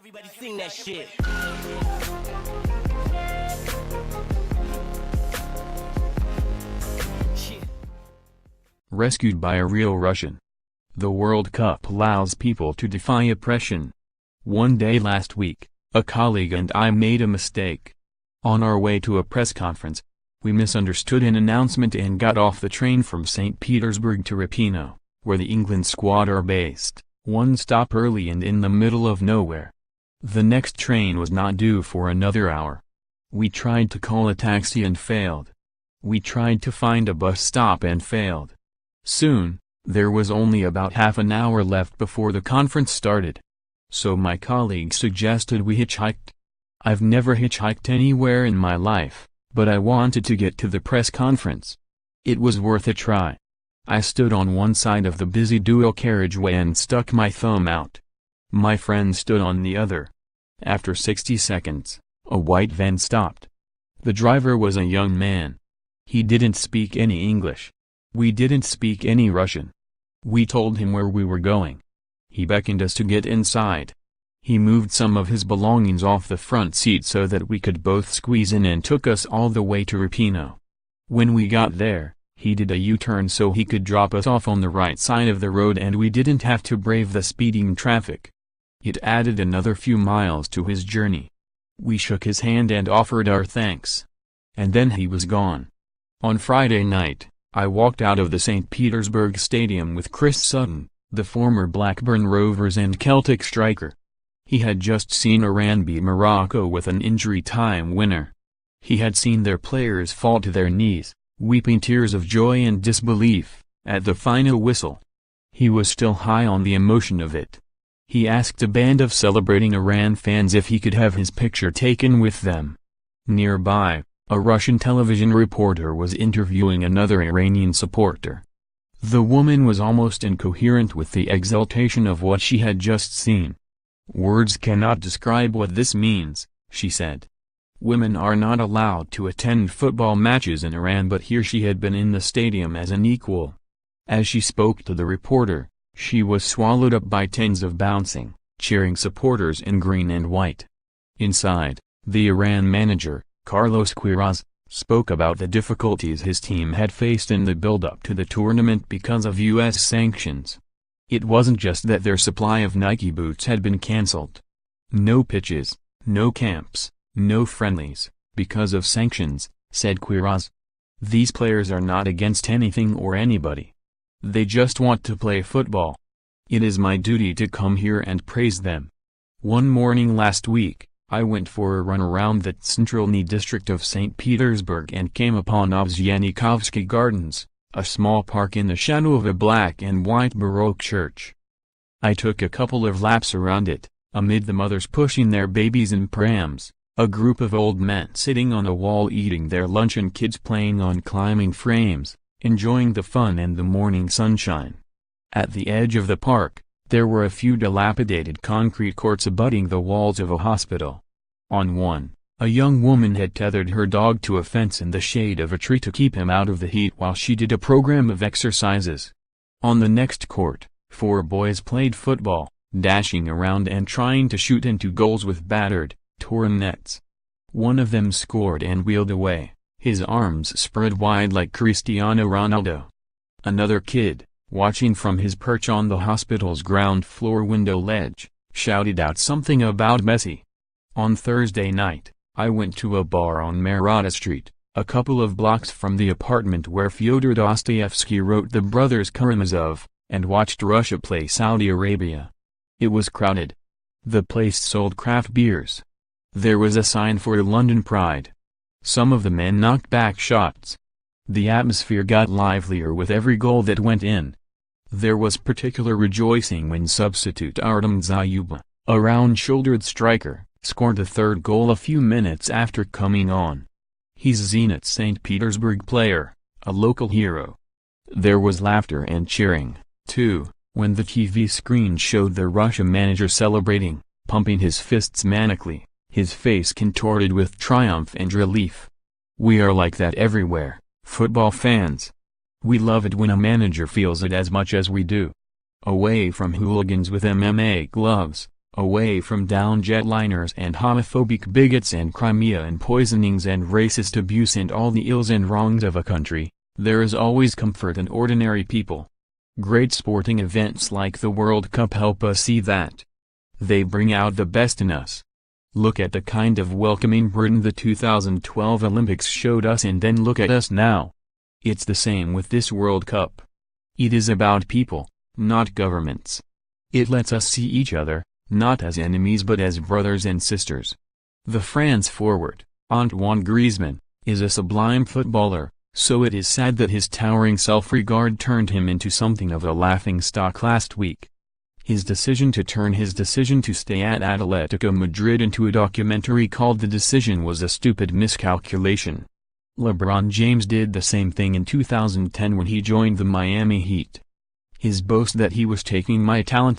Everybody sing that shit. Rescued by a real Russian. The World Cup allows people to defy oppression. One day last week, a colleague and I made a mistake. On our way to a press conference, we misunderstood an announcement and got off the train from St Petersburg to Repino, where the England squad are based, one stop early and in the middle of nowhere. The next train was not due for another hour. We tried to call a taxi and failed. We tried to find a bus stop and failed. Soon, there was only about half an hour left before the conference started. So my colleague suggested we hitchhiked. I've never hitchhiked anywhere in my life, but I wanted to get to the press conference. It was worth a try. I stood on one side of the busy dual carriageway and stuck my thumb out. My friend stood on the other. After 60 seconds, a white van stopped. The driver was a young man. He didn't speak any English. We didn't speak any Russian. We told him where we were going. He beckoned us to get inside. He moved some of his belongings off the front seat so that we could both squeeze in and took us all the way to Repino. When we got there, he did a U-turn so he could drop us off on the right side of the road and we didn't have to brave the speeding traffic. It added another few miles to his journey. We shook his hand and offered our thanks. And then he was gone. On Friday night, I walked out of the St. Petersburg Stadium with Chris Sutton, the former Blackburn Rovers and Celtic striker. He had just seen Iran beat Morocco with an injury-time winner. He had seen their players fall to their knees, weeping tears of joy and disbelief, at the final whistle. He was still high on the emotion of it. He asked a band of celebrating Iran fans if he could have his picture taken with them. Nearby, a Russian television reporter was interviewing another Iranian supporter. The woman was almost incoherent with the exultation of what she had just seen. "Words cannot describe what this means," she said. Women are not allowed to attend football matches in Iran, but here she had been in the stadium as an equal. As she spoke to the reporter, she was swallowed up by tens of bouncing, cheering supporters in green and white. Inside, the Iran manager, Carlos Queiroz, spoke about the difficulties his team had faced in the build-up to the tournament because of U.S. sanctions. It wasn't just that their supply of Nike boots had been cancelled. No pitches, no camps, no friendlies, because of sanctions, said Queiroz. These players are not against anything or anybody. They just want to play football. It is my duty to come here and praise them. One morning last week, I went for a run around the Centralny district of St. Petersburg and came upon Ovsyannikovsky Gardens, a small park in the shadow of a black and white Baroque church. I took a couple of laps around it, amid the mothers pushing their babies in prams, a group of old men sitting on a wall eating their lunch and kids playing on climbing frames, enjoying the fun and the morning sunshine. At the edge of the park, there were a few dilapidated concrete courts abutting the walls of a hospital. On one, a young woman had tethered her dog to a fence in the shade of a tree to keep him out of the heat while she did a program of exercises. On the next court, 4 boys played football, dashing around and trying to shoot into goals with battered, torn nets. One of them scored and wheeled away, his arms spread wide like Cristiano Ronaldo. Another kid, watching from his perch on the hospital's ground floor window ledge, shouted out something about Messi. On Thursday night, I went to a bar on Maratha Street, a couple of blocks from the apartment where Fyodor Dostoevsky wrote The Brothers Karamazov, and watched Russia play Saudi Arabia. It was crowded. The place sold craft beers. There was a sign for London Pride. Some of the men knocked back shots. The atmosphere got livelier with every goal that went in. There was particular rejoicing when substitute Artem Zayuba, a round-shouldered striker, scored the third goal a few minutes after coming on. He's Zenit's St. Petersburg player, a local hero. There was laughter and cheering, too, when the TV screen showed the Russia manager celebrating, pumping his fists manically, his face contorted with triumph and relief. We are like that everywhere, football fans. We love it when a manager feels it as much as we do. Away from hooligans with MMA gloves, away from down jetliners and homophobic bigots and Crimea and poisonings and racist abuse and all the ills and wrongs of a country, there is always comfort in ordinary people. Great sporting events like the World Cup help us see that. They bring out the best in us. Look at the kind of welcoming Britain the 2012 Olympics showed us, and then look at us now. It's the same with this World Cup. It is about people, not governments. It lets us see each other, not as enemies but as brothers and sisters. The France forward, Antoine Griezmann, is a sublime footballer, so it is sad that his towering self-regard turned him into something of a laughingstock last week. His decision to stay at Atletico Madrid into a documentary called The Decision was a stupid miscalculation. LeBron James did the same thing in 2010 when he joined the Miami Heat. His boast that he was taking my talents